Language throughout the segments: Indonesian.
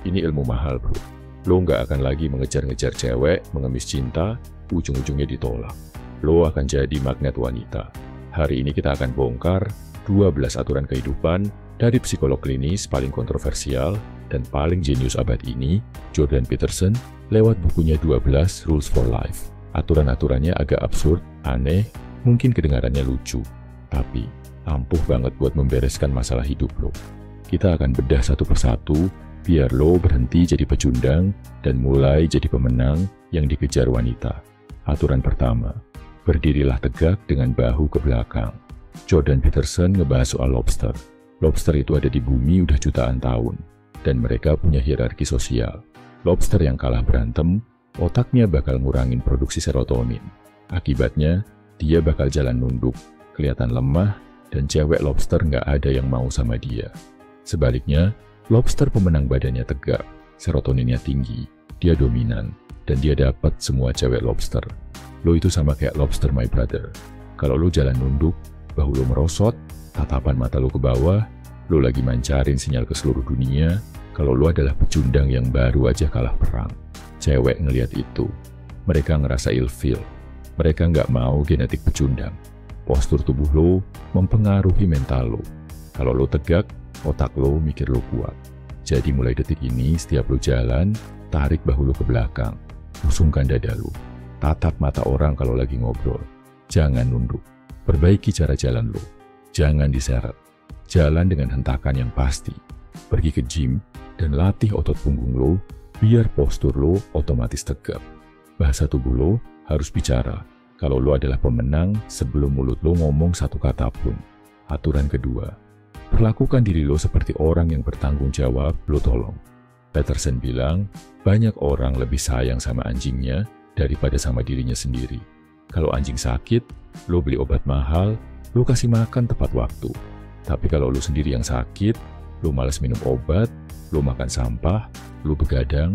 Ini ilmu mahal, bro. Lo nggak akan lagi mengejar-ngejar cewek, mengemis cinta, ujung-ujungnya ditolak. Lo akan jadi magnet wanita. Hari ini kita akan bongkar 12 aturan kehidupan dari psikolog klinis paling kontroversial dan paling jenius abad ini, Jordan Peterson, lewat bukunya 12 Rules for Life. Aturan-aturannya agak absurd, aneh, mungkin kedengarannya lucu, tapi ampuh banget buat membereskan masalah hidup lo. Kita akan bedah satu persatu, biar lo berhenti jadi pecundang dan mulai jadi pemenang yang dikejar wanita. Aturan pertama, berdirilah tegak dengan bahu ke belakang. Jordan Peterson ngebahas soal lobster. Lobster itu ada di bumi udah jutaan tahun, dan mereka punya hierarki sosial. Lobster yang kalah berantem, otaknya bakal ngurangin produksi serotonin. Akibatnya, dia bakal jalan nunduk, kelihatan lemah, dan cewek lobster nggak ada yang mau sama dia. Sebaliknya, lobster pemenang badannya tegak, serotoninnya tinggi, dia dominan, dan dia dapat semua cewek lobster. Lo itu sama kayak lobster my brother. Kalau lo jalan nunduk, bahu lo merosot, tatapan mata lo ke bawah, lo lagi mancarin sinyal ke seluruh dunia, kalau lo adalah pecundang yang baru aja kalah perang. Cewek ngelihat itu, mereka ngerasa ilfeel. Mereka nggak mau genetik pecundang. Postur tubuh lo mempengaruhi mental lo. Kalau lo tegak, otak lo mikir lo kuat. Jadi mulai detik ini, setiap lo jalan, tarik bahu lo ke belakang. Usungkan dada lo. Tatap mata orang kalau lagi ngobrol. Jangan nunduk. Perbaiki cara jalan lo. Jangan diseret. Jalan dengan hentakan yang pasti. Pergi ke gym dan latih otot punggung lo, biar postur lo otomatis tegak. Bahasa tubuh lo harus bicara. Kalau lo adalah pemenang sebelum mulut lo ngomong satu kata pun. Aturan kedua, perlakukan diri lo seperti orang yang bertanggung jawab, lo tolong. Peterson bilang, banyak orang lebih sayang sama anjingnya daripada sama dirinya sendiri. Kalau anjing sakit, lo beli obat mahal, lo kasih makan tepat waktu. Tapi kalau lo sendiri yang sakit, lo malas minum obat, lo makan sampah, lo begadang,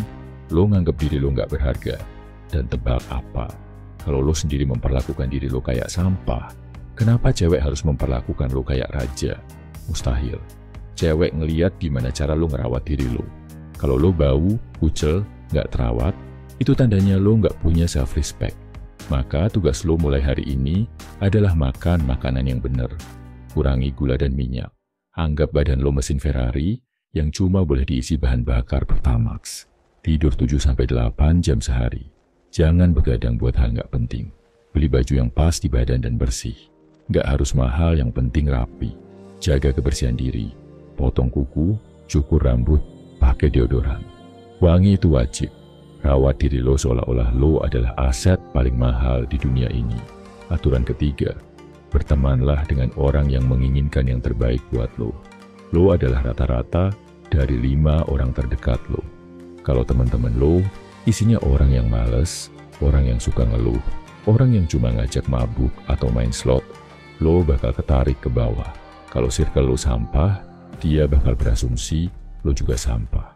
lo nganggap diri lo nggak berharga. Dan tebak apa? Kalau lo sendiri memperlakukan diri lo kayak sampah, kenapa cewek harus memperlakukan lo kayak raja? Mustahil. Cewek ngeliat gimana cara lo ngerawat diri lo. Kalau lo bau, kucel, nggak terawat, itu tandanya lo nggak punya self-respect. Maka tugas lo mulai hari ini adalah makan makanan yang benar. Kurangi gula dan minyak. Anggap badan lo mesin Ferrari yang cuma boleh diisi bahan bakar Pertamax. Tidur 7-8 jam sehari. Jangan begadang buat hal nggak penting. Beli baju yang pas di badan dan bersih. Nggak harus mahal, yang penting rapi. Jaga kebersihan diri. Potong kuku, cukur rambut, pakai deodoran. Wangi itu wajib. Rawat diri lo seolah-olah lo adalah aset paling mahal di dunia ini. Aturan ketiga, bertemanlah dengan orang yang menginginkan yang terbaik buat lo. Lo adalah rata-rata dari 5 orang terdekat lo. Kalau teman-teman lo isinya orang yang males, orang yang suka ngeluh, orang yang cuma ngajak mabuk atau main slot, lo bakal ketarik ke bawah. Kalau circle lo sampah, dia bakal berasumsi lo juga sampah.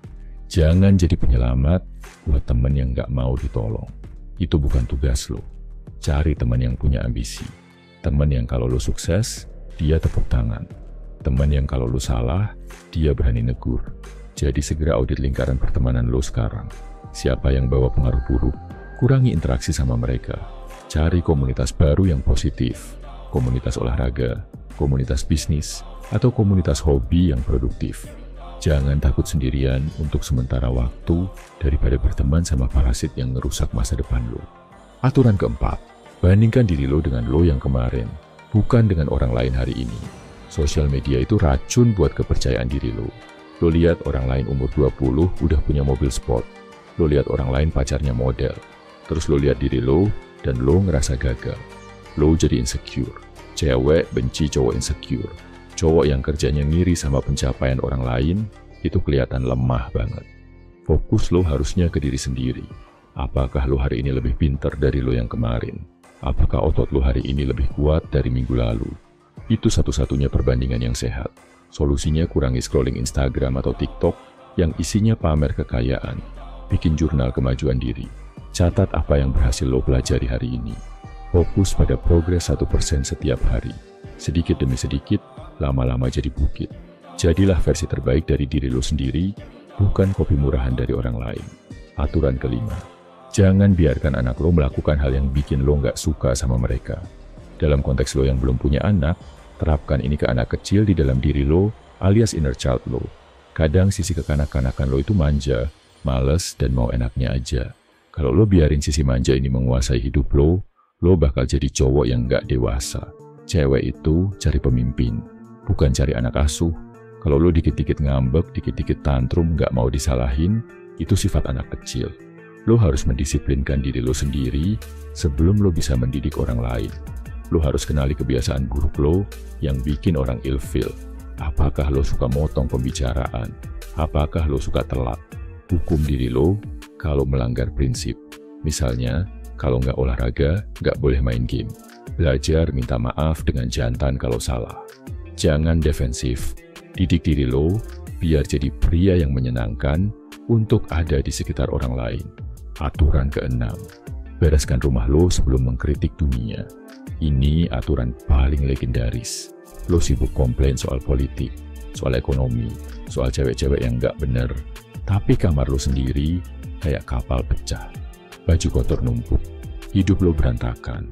Jangan jadi penyelamat buat temen yang gak mau ditolong. Itu bukan tugas lo. Cari teman yang punya ambisi. Teman yang kalau lo sukses, dia tepuk tangan. Teman yang kalau lo salah, dia berani negur. Jadi segera audit lingkaran pertemanan lo sekarang. Siapa yang bawa pengaruh buruk, kurangi interaksi sama mereka. Cari komunitas baru yang positif. Komunitas olahraga, komunitas bisnis, atau komunitas hobi yang produktif. Jangan takut sendirian untuk sementara waktu daripada berteman sama parasit yang ngerusak masa depan lo. Aturan keempat, bandingkan diri lo dengan lo yang kemarin, bukan dengan orang lain hari ini. Sosial media itu racun buat kepercayaan diri lo. Lo lihat orang lain umur 20 udah punya mobil sport. Lo lihat orang lain pacarnya model. Terus lo lihat diri lo dan lo ngerasa gagal. Lo jadi insecure. Cewek benci cowok insecure. Cowok yang kerjanya ngiri sama pencapaian orang lain, itu kelihatan lemah banget. Fokus lo harusnya ke diri sendiri. Apakah lo hari ini lebih pintar dari lo yang kemarin? Apakah otot lo hari ini lebih kuat dari minggu lalu? Itu satu-satunya perbandingan yang sehat. Solusinya kurangi scrolling Instagram atau TikTok yang isinya pamer kekayaan. Bikin jurnal kemajuan diri. Catat apa yang berhasil lo pelajari hari ini. Fokus pada progres 1% setiap hari. Sedikit demi sedikit, lama-lama jadi bukit. Jadilah versi terbaik dari diri lo sendiri, bukan kopi murahan dari orang lain. Aturan kelima, jangan biarkan anak lo melakukan hal yang bikin lo nggak suka sama mereka. Dalam konteks lo yang belum punya anak, terapkan ini ke anak kecil di dalam diri lo alias inner child lo. Kadang sisi kekanak-kanakan lo itu manja, males, dan mau enaknya aja. Kalau lo biarin sisi manja ini menguasai hidup lo bakal jadi cowok yang nggak dewasa. Cewek itu cari pemimpin, bukan cari anak asuh. Kalau lo dikit-dikit ngambek, dikit-dikit tantrum, nggak mau disalahin, itu sifat anak kecil. Lo harus mendisiplinkan diri lo sendiri sebelum lo bisa mendidik orang lain. Lo harus kenali kebiasaan buruk lo yang bikin orang ilfil. Apakah lo suka motong pembicaraan? Apakah lo suka telat? Hukum diri lo kalau melanggar prinsip. Misalnya, kalau nggak olahraga, nggak boleh main game. Belajar minta maaf dengan jantan kalau salah. Jangan defensif. Didik diri lo biar jadi pria yang menyenangkan untuk ada di sekitar orang lain. Aturan keenam, bereskan rumah lo sebelum mengkritik dunia. Ini aturan paling legendaris. Lo sibuk komplain soal politik, soal ekonomi, soal cewek-cewek yang nggak bener. Tapi kamar lo sendiri kayak kapal pecah. Baju kotor numpuk, hidup lo berantakan.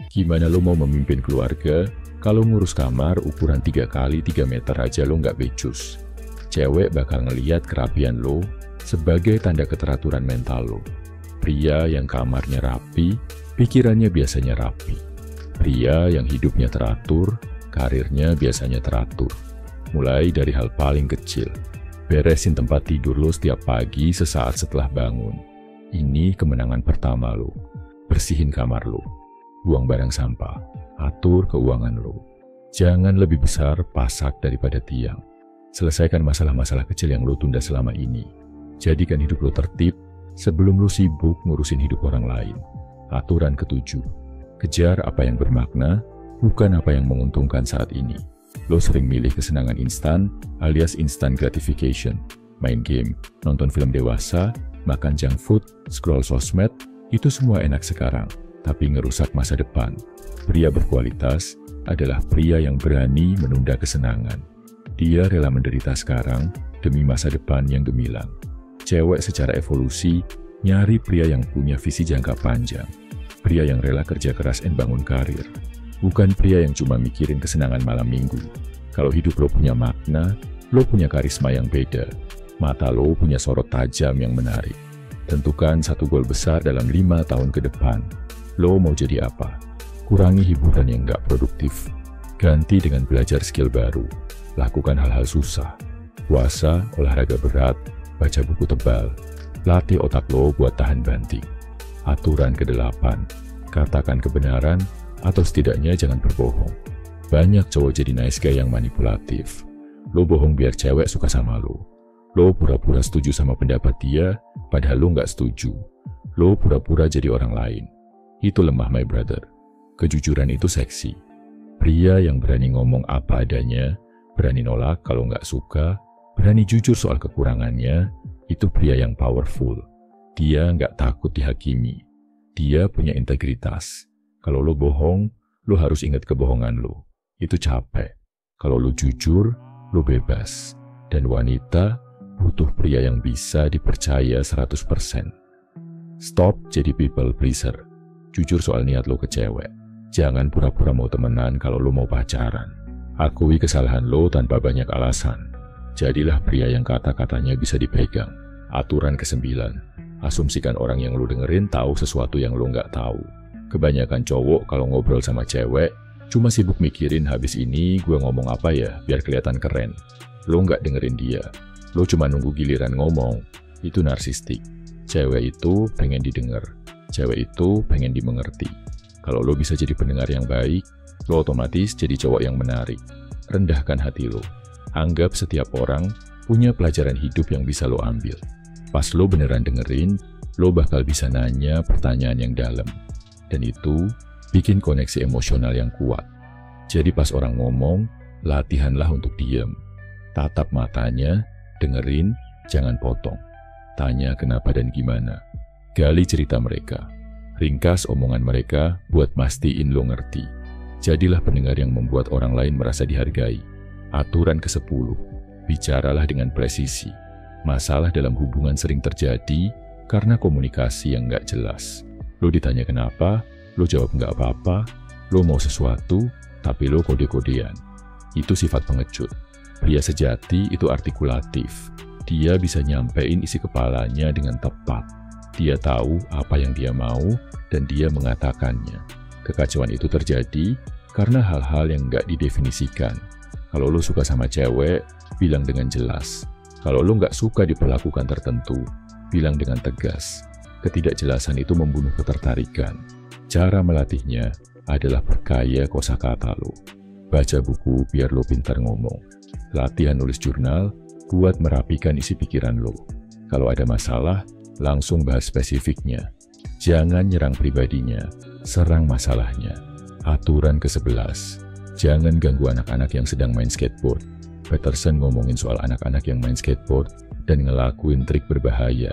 Gimana lo mau memimpin keluarga kalau ngurus kamar ukuran 3 kali 3 meter aja lo nggak becus? Cewek bakal ngeliat kerapian lo sebagai tanda keteraturan mental lo. Pria yang kamarnya rapi, pikirannya biasanya rapi. Pria yang hidupnya teratur, karirnya biasanya teratur. Mulai dari hal paling kecil. Beresin tempat tidur lo setiap pagi sesaat setelah bangun. Ini kemenangan pertama lo. Bersihin kamar lo. Buang barang sampah. Atur keuangan lo. Jangan lebih besar pasak daripada tiang. Selesaikan masalah-masalah kecil yang lo tunda selama ini. Jadikan hidup lo tertib sebelum lo sibuk ngurusin hidup orang lain. Aturan ketujuh. Kejar apa yang bermakna, bukan apa yang menguntungkan saat ini. Lo sering milih kesenangan instan alias instant gratification. Main game, nonton film dewasa, makan junk food, scroll sosmed, itu semua enak sekarang, tapi ngerusak masa depan. Pria berkualitas adalah pria yang berani menunda kesenangan. Dia rela menderita sekarang demi masa depan yang gemilang. Cewek secara evolusi nyari pria yang punya visi jangka panjang. Pria yang rela kerja keras dan bangun karir. Bukan pria yang cuma mikirin kesenangan malam minggu. Kalau hidup lo punya makna, lo punya karisma yang beda. Mata lo punya sorot tajam yang menarik. Tentukan satu goal besar dalam 5 tahun ke depan. Lo mau jadi apa? Kurangi hiburan yang nggak produktif. Ganti dengan belajar skill baru. Lakukan hal-hal susah. Puasa, olahraga berat, baca buku tebal. Latih otak lo buat tahan banting. Aturan ke-8. Katakan kebenaran, atau setidaknya jangan berbohong. Banyak cowok jadi nice guy yang manipulatif. Lo bohong biar cewek suka sama lo. Lo pura-pura setuju sama pendapat dia, padahal lo nggak setuju. Lo pura-pura jadi orang lain. Itu lemah, my brother. Kejujuran itu seksi. Pria yang berani ngomong apa adanya, berani nolak kalau nggak suka, berani jujur soal kekurangannya, itu pria yang powerful. Dia nggak takut dihakimi. Dia punya integritas. Kalau lo bohong, lo harus ingat kebohongan lo. Itu capek. Kalau lo jujur, lo bebas. Dan wanita butuh pria yang bisa dipercaya 100%. Stop jadi people pleaser. Jujur soal niat lo ke cewek. Jangan pura-pura mau temenan kalau lo mau pacaran. Akui kesalahan lo tanpa banyak alasan. Jadilah pria yang kata-katanya bisa dipegang. Aturan ke-9. Asumsikan orang yang lo dengerin tahu sesuatu yang lo nggak tahu. Kebanyakan cowok kalau ngobrol sama cewek, cuma sibuk mikirin habis ini gue ngomong apa ya biar kelihatan keren. Lo nggak dengerin dia. Lo cuma nunggu giliran ngomong. Itu narsistik. Cewek itu pengen didengar. Cewek itu pengen dimengerti. Kalau lo bisa jadi pendengar yang baik, lo otomatis jadi cowok yang menarik. Rendahkan hati lo. Anggap setiap orang punya pelajaran hidup yang bisa lo ambil. Pas lo beneran dengerin, lo bakal bisa nanya pertanyaan yang dalam. Dan itu bikin koneksi emosional yang kuat. Jadi pas orang ngomong, latihanlah untuk diam. Tatap matanya, dengerin, jangan potong. Tanya kenapa dan gimana. Gali cerita mereka. Ringkas omongan mereka buat mastiin lo ngerti. Jadilah pendengar yang membuat orang lain merasa dihargai. Aturan ke-10. Bicaralah dengan presisi. Masalah dalam hubungan sering terjadi karena komunikasi yang nggak jelas. Lo ditanya kenapa, lo jawab nggak apa-apa, lo mau sesuatu, tapi lo kode-kodean. Itu sifat pengecut. Pria sejati itu artikulatif. Dia bisa nyampein isi kepalanya dengan tepat. Dia tahu apa yang dia mau, dan dia mengatakannya. Kekacauan itu terjadi karena hal-hal yang nggak didefinisikan. Kalau lo suka sama cewek, bilang dengan jelas. Kalau lo nggak suka diperlakukan tertentu, bilang dengan tegas. Ketidakjelasan itu membunuh ketertarikan. Cara melatihnya adalah perkaya kosakata lo. Baca buku biar lo pintar ngomong. Latihan nulis jurnal buat merapikan isi pikiran lo. Kalau ada masalah, langsung bahas spesifiknya. Jangan nyerang pribadinya, serang masalahnya. Aturan ke-11. Jangan ganggu anak-anak yang sedang main skateboard. Peterson ngomongin soal anak-anak yang main skateboard dan ngelakuin trik berbahaya.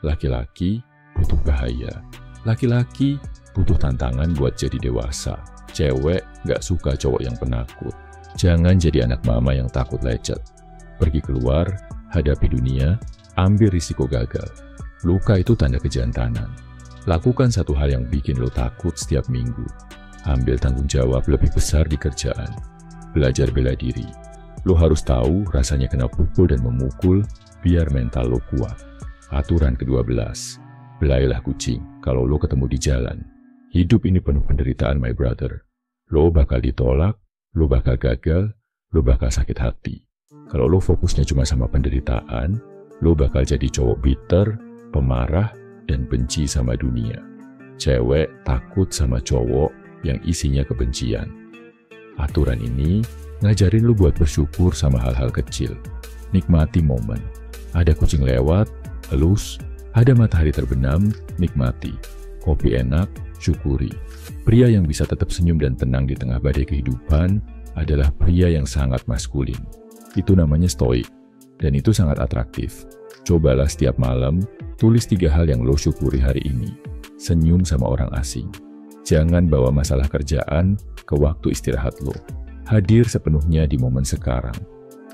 Laki-laki butuh bahaya. Laki-laki butuh tantangan buat jadi dewasa. Cewek gak suka cowok yang penakut. Jangan jadi anak mama yang takut lecet. Pergi keluar, hadapi dunia, ambil risiko gagal. Luka itu tanda kejantanan. Lakukan satu hal yang bikin lo takut setiap minggu. Ambil tanggung jawab lebih besar di kerjaan. Belajar bela diri. Lo harus tahu rasanya kena pukul dan memukul biar mental lo kuat. Aturan ke-12. Belailah kucing kalau lo ketemu di jalan. Hidup ini penuh penderitaan, my brother. Lo bakal ditolak, lo bakal gagal, lo bakal sakit hati. Kalau lo fokusnya cuma sama penderitaan, lo bakal jadi cowok bitter, pemarah, dan benci sama dunia. Cewek takut sama cowok yang isinya kebencian. Aturan ini ngajarin lo buat bersyukur sama hal-hal kecil. Nikmati momen. Ada kucing lewat, elus. Ada matahari terbenam, nikmati. Kopi enak, syukuri. Pria yang bisa tetap senyum dan tenang di tengah badai kehidupan adalah pria yang sangat maskulin. Itu namanya stoik, dan itu sangat atraktif. Cobalah setiap malam, tulis 3 hal yang lo syukuri hari ini. Senyum sama orang asing. Jangan bawa masalah kerjaan ke waktu istirahat lo. Hadir sepenuhnya di momen sekarang.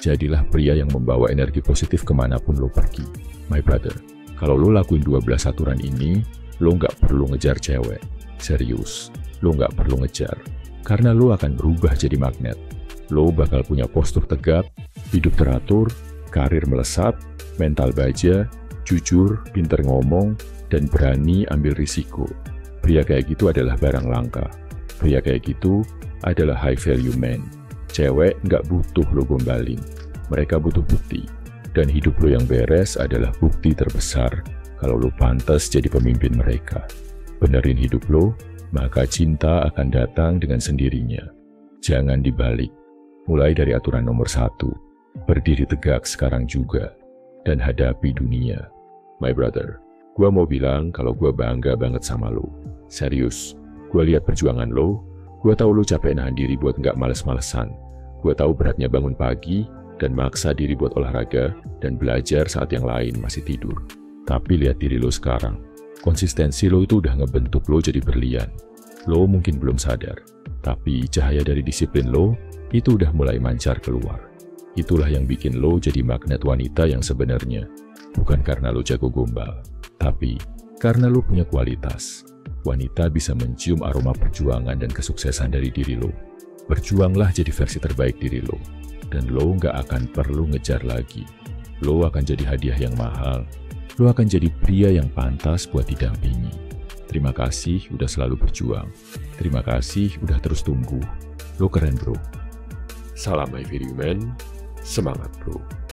Jadilah pria yang membawa energi positif kemanapun lo pergi. My brother, kalau lo lakuin 12 aturan ini, lo nggak perlu ngejar cewek. Serius, lo nggak perlu ngejar. Karena lo akan berubah jadi magnet. Lo bakal punya postur tegap, hidup teratur, karir melesat, mental baja, jujur, pinter ngomong, dan berani ambil risiko. Pria kayak gitu adalah barang langka. Pria kayak gitu adalah high value man. Cewek nggak butuh lo gombalin. Mereka butuh bukti. Dan hidup lo yang beres adalah bukti terbesar kalau lo pantas jadi pemimpin mereka. Benerin hidup lo, maka cinta akan datang dengan sendirinya. Jangan dibalik. Mulai dari aturan nomor 1. Berdiri tegak sekarang juga. Dan hadapi dunia. My brother, gua mau bilang kalau gua bangga banget sama lo. Serius, gua lihat perjuangan lo. Gua tahu lo capek nahan diri buat nggak males-malesan. Gua tahu beratnya bangun pagi dan maksa diri buat olahraga dan belajar saat yang lain masih tidur. Tapi lihat diri lo sekarang. Konsistensi lo itu udah ngebentuk lo jadi berlian. Lo mungkin belum sadar, tapi cahaya dari disiplin lo itu udah mulai mancar keluar. Itulah yang bikin lo jadi magnet wanita yang sebenarnya. Bukan karena lo jago gombal, tapi karena lo punya kualitas. Wanita bisa mencium aroma perjuangan dan kesuksesan dari diri lo. Berjuanglah jadi versi terbaik diri lo. Dan lo nggak akan perlu ngejar lagi. Lo akan jadi hadiah yang mahal. Lo akan jadi pria yang pantas buat didampingi. Terima kasih udah selalu berjuang. Terima kasih udah terus tumbuh. Lo keren bro. Salam my value man. Semangat bro.